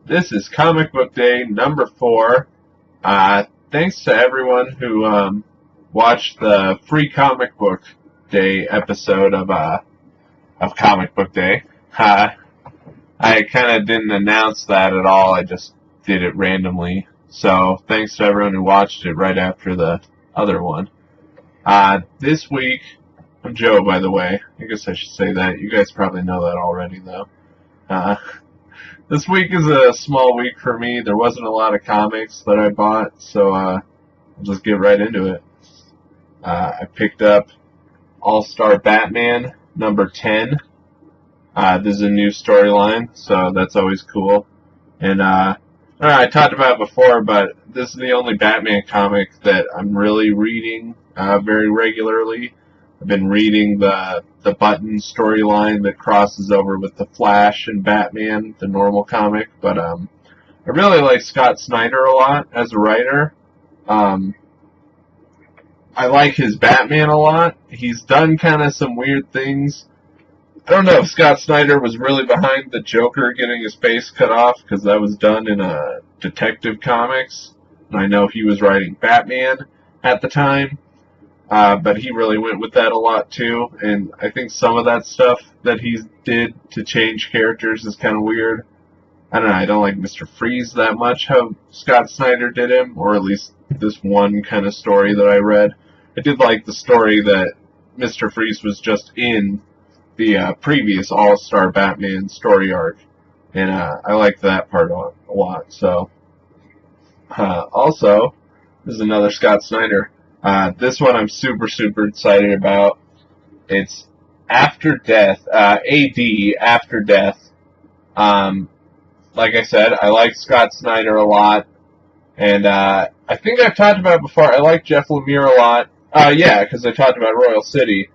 This is Comic Book Day number 4. Thanks to everyone who watched the free Comic Book Day episode of Comic Book Day. I kind of didn't announce that at all. I just did it randomly. So thanks to everyone who watched it right after the other one. This week, I'm Joe, by the way. I guess I should say that. You guys probably know that already, though. This week is a small week for me. There wasn't a lot of comics that I bought, so I'll just get right into it. I picked up All-Star Batman number 10. This is a new storyline, so that's always cool. And I talked about it before, but this is the only Batman comic that I'm really reading very regularly. I've been reading the Button storyline that crosses over with the Flash and Batman, the normal comic, but I really like Scott Snyder a lot as a writer. I like his Batman a lot. He's done kind of some weird things. I don't know if Scott Snyder was really behind the Joker getting his face cut off, because that was done in a Detective Comics, and I know he was writing Batman at the time. But he really went with that a lot too, and I think some of that stuff that he did to change characters is kind of weird. I don't know, I don't like Mr. Freeze that much, how Scott Snyder did him, or at least this one kind of story that I read. I did like the story that Mr. Freeze was just in the previous All-Star Batman story arc, and I liked that part a lot. So, also, this is another Scott Snyder. This one I'm super excited about. It's After Death, AD, After Death. Like I said, I like Scott Snyder a lot. And I think I've talked about it before, I like Jeff Lemire a lot. Yeah, because I talked about Royal City.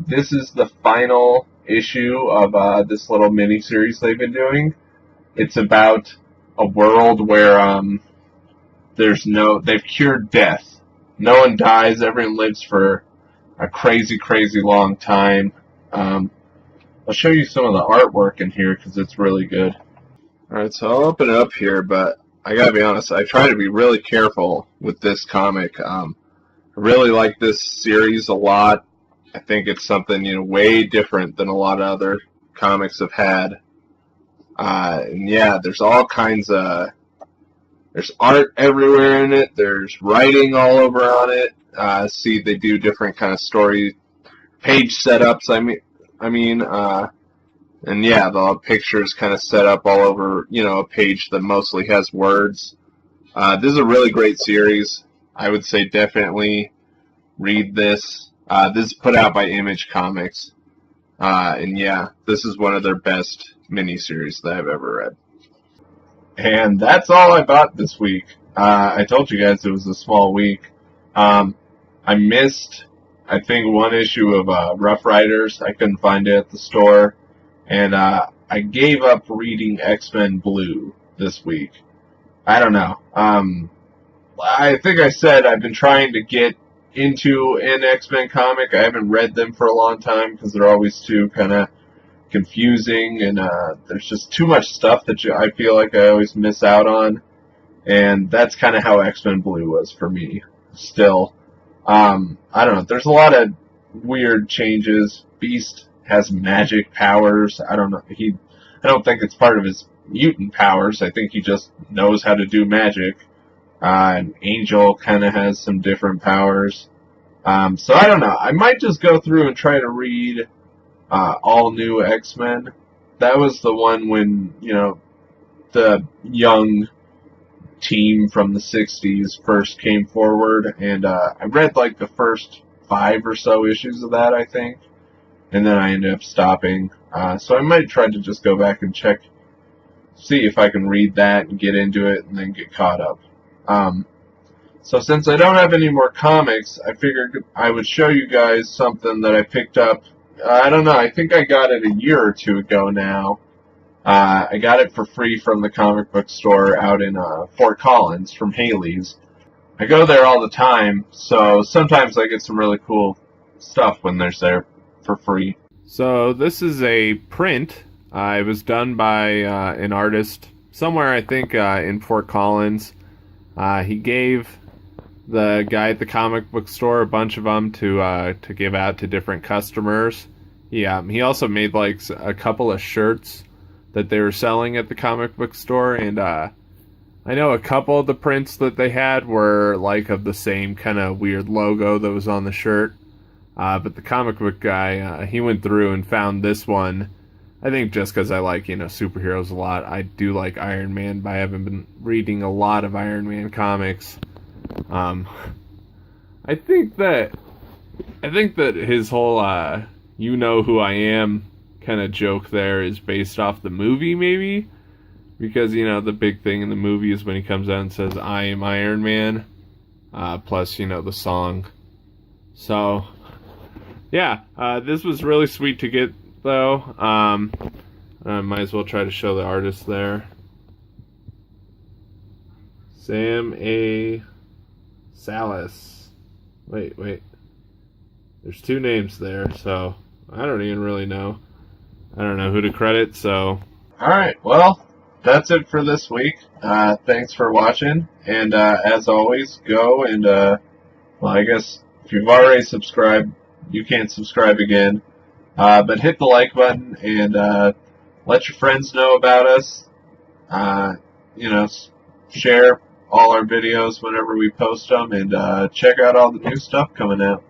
This is the final issue of this little mini-series they've been doing. It's about a world where they've cured death. No one dies, everyone lives for a crazy long time. I'll show you some of the artwork in here because it's really good. Alright, so I'll open it up here, but I gotta be honest, I try to be really careful with this comic. I really like this series a lot. I think it's something, way different than a lot of other comics have had. And yeah, there's all kinds of... There's art everywhere in it. There's writing all over on it. See, they do different kind of story page setups. And yeah, the pictures kind of set up all over, a page that mostly has words. This is a really great series. I would say definitely read this. This is put out by Image Comics. And yeah, this is one of their best miniseries that I've ever read. And that's all I bought this week. I told you guys it was a small week. I missed, I think, one issue of Rough Riders. I couldn't find it at the store. And I gave up reading X-Men Blue this week. I don't know. I think I said I've been trying to get into an X-Men comic. I haven't read them for a long time because they're always too kind of confusing, and there's just too much stuff that I feel like I always miss out on, and that's kind of how X-Men Blue was for me. Still, I don't know. There's a lot of weird changes. Beast has magic powers. I don't know. I don't think it's part of his mutant powers. I think he just knows how to do magic. And Angel kind of has some different powers. So I don't know. I might just go through and try to read All New X-Men. That was the one when, the young team from the 60s first came forward, and I read like the first 5 or so issues of that, I think, and then I ended up stopping. So I might try to just go back and see if I can read that and get into it and then get caught up. So since I don't have any more comics, I figured I would show you guys something that I picked up. I don't know, I think I got it a year or two ago now. I got it for free from the comic book store out in Fort Collins from Haley's. I go there all the time, so sometimes I get some really cool stuff when there's there for free. So this is a print. It was done by an artist somewhere, I think, in Fort Collins. He gave the guy at the comic book store a bunch of them to give out to different customers. He also made like a couple of shirts that they were selling at the comic book store, and I know a couple of the prints that they had were like of the same kind of weird logo that was on the shirt. But the comic book guy, he went through and found this one. I think just because I like, superheroes a lot. I do like Iron Man, but I haven't been reading a lot of Iron Man comics. I think that his whole "you know who I am" kind of joke there is based off the movie, maybe, because the big thing in the movie is when he comes out and says "I am Iron Man," plus the song. So yeah, this was really sweet to get though. I might as well try to show the artist there. Sam A. Salas. Wait. There's two names there, so I don't even really know. I don't know who to credit, so. Alright, well, that's it for this week. Thanks for watching, and as always, go and, well, I guess if you've already subscribed, you can't subscribe again. But hit the like button and let your friends know about us. Share all our videos whenever we post them, and check out all the new stuff coming out.